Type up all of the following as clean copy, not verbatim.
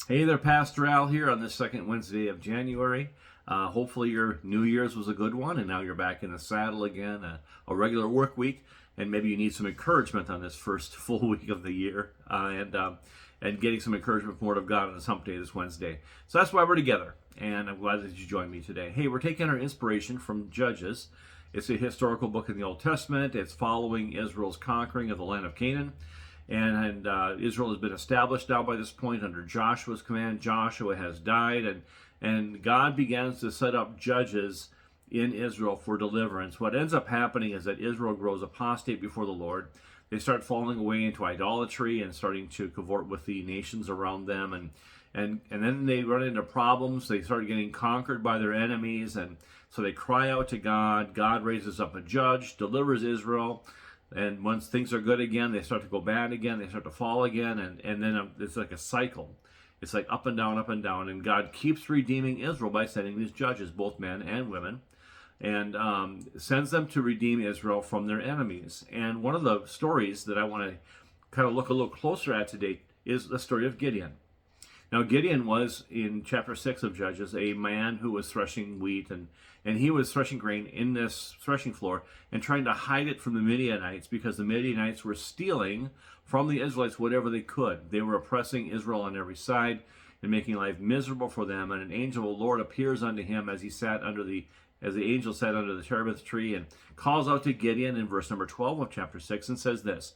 Hey there, Pastor Al here on this second Wednesday of January. Hopefully your New Year's was a good one, and now you're back in the saddle again, a regular work week, and maybe you need some encouragement on this first full week of the year, and getting some encouragement from the Word of God on this Hump Day this Wednesday. So that's why we're together, and I'm glad that you joined me today. Hey, we're taking our inspiration from Judges. It's a historical book in the Old Testament. It's following Israel's conquering of the land of Canaan. And Israel has been established now by this point under Joshua's command. Joshua has died, and God begins to set up judges in Israel for deliverance. What ends up happening is that Israel grows apostate before the Lord. They start falling away into idolatry and starting to cavort with the nations around them, and then they run into problems. They start getting conquered by their enemies, and so they cry out to God. God raises up a judge, delivers Israel. And once things are good again, they start to go bad again, they start to fall again, and then it's like a cycle. It's like up and down, and God keeps redeeming Israel by sending these judges, both men and women, and sends them to redeem Israel from their enemies. And one of the stories that I want to kind of look a little closer at today is the story of Gideon. Now, Gideon was, in chapter 6 of Judges, a man who was threshing wheat, and he was threshing grain in this threshing floor and trying to hide it from the Midianites because the Midianites were stealing from the Israelites whatever they could. They were oppressing Israel on every side and making life miserable for them. And an angel of the Lord appears unto him as the angel sat under the terebinth tree, and calls out to Gideon in verse number 12 of chapter 6 and says this: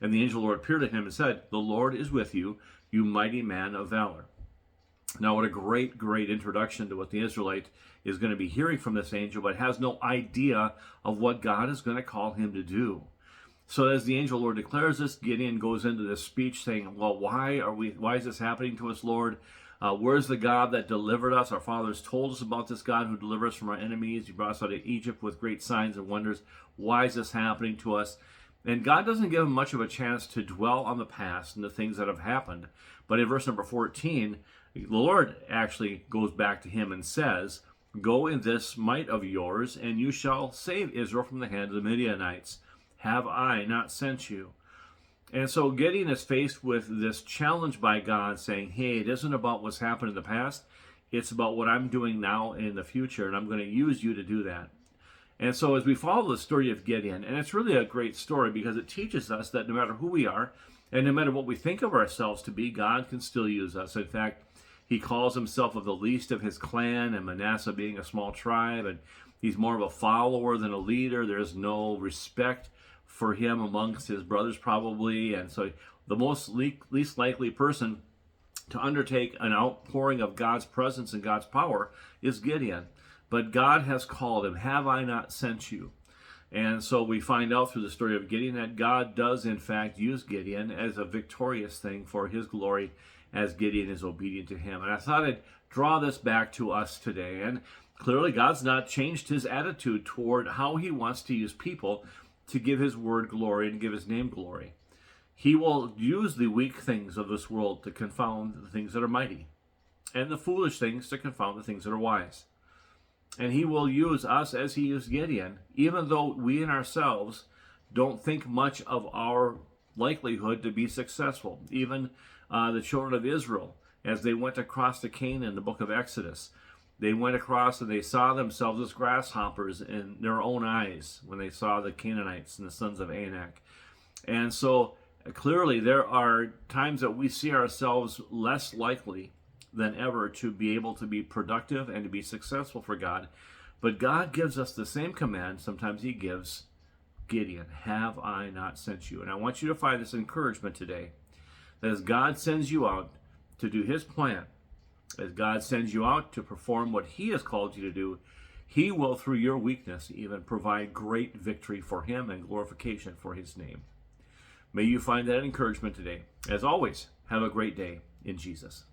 "And the angel of the Lord appeared to him and said, The Lord is with you, you mighty man of valor." Now, what a great introduction to what the Israelite is going to be hearing from this angel, but has no idea of what God is going to call him to do. So as the angel of the Lord declares this, Gideon goes into this speech saying, well, why is this happening to us, Lord? Where's the God that delivered us? Our fathers told us about this God who delivered us from our enemies. He brought us out of Egypt with great signs and wonders. Why is this happening to us? And God doesn't give him much of a chance to dwell on the past and the things that have happened. But in verse number 14, the Lord actually goes back to him and says, "Go in this might of yours, and you shall save Israel from the hand of the Midianites. Have I not sent you?" And so Gideon is faced with this challenge by God saying, hey, it isn't about what's happened in the past. It's about what I'm doing now and in the future, and I'm going to use you to do that. And so as we follow the story of Gideon, and it's really a great story because it teaches us that no matter who we are, and no matter what we think of ourselves to be, God can still use us. In fact, he calls himself of the least of his clan, and Manasseh being a small tribe, and he's more of a follower than a leader. There's no respect for him amongst his brothers probably, and so the least likely person to undertake an outpouring of God's presence and God's power is Gideon. But God has called him. Have I not sent you? And so we find out through the story of Gideon that God does in fact use Gideon as a victorious thing for his glory as Gideon is obedient to him. And I thought I'd draw this back to us today. And clearly God's not changed his attitude toward how he wants to use people to give his word glory and give his name glory. He will use the weak things of this world to confound the things that are mighty, and the foolish things to confound the things that are wise. And he will use us as he used Gideon, even though we in ourselves don't think much of our likelihood to be successful. Even the children of Israel, as they went across to Canaan in the book of Exodus, they went across and they saw themselves as grasshoppers in their own eyes when they saw the Canaanites and the sons of Anak. And so clearly there are times that we see ourselves less likely than ever to be able to be productive and to be successful for God. But God gives us the same command sometimes he gives Gideon: have I not sent you? And I want you to find this encouragement today, that as God sends you out to do his plan, as God sends you out to perform what he has called you to do, he will, through your weakness, even provide great victory for him and glorification for his name. May you find that encouragement today. As always, have a great day in Jesus.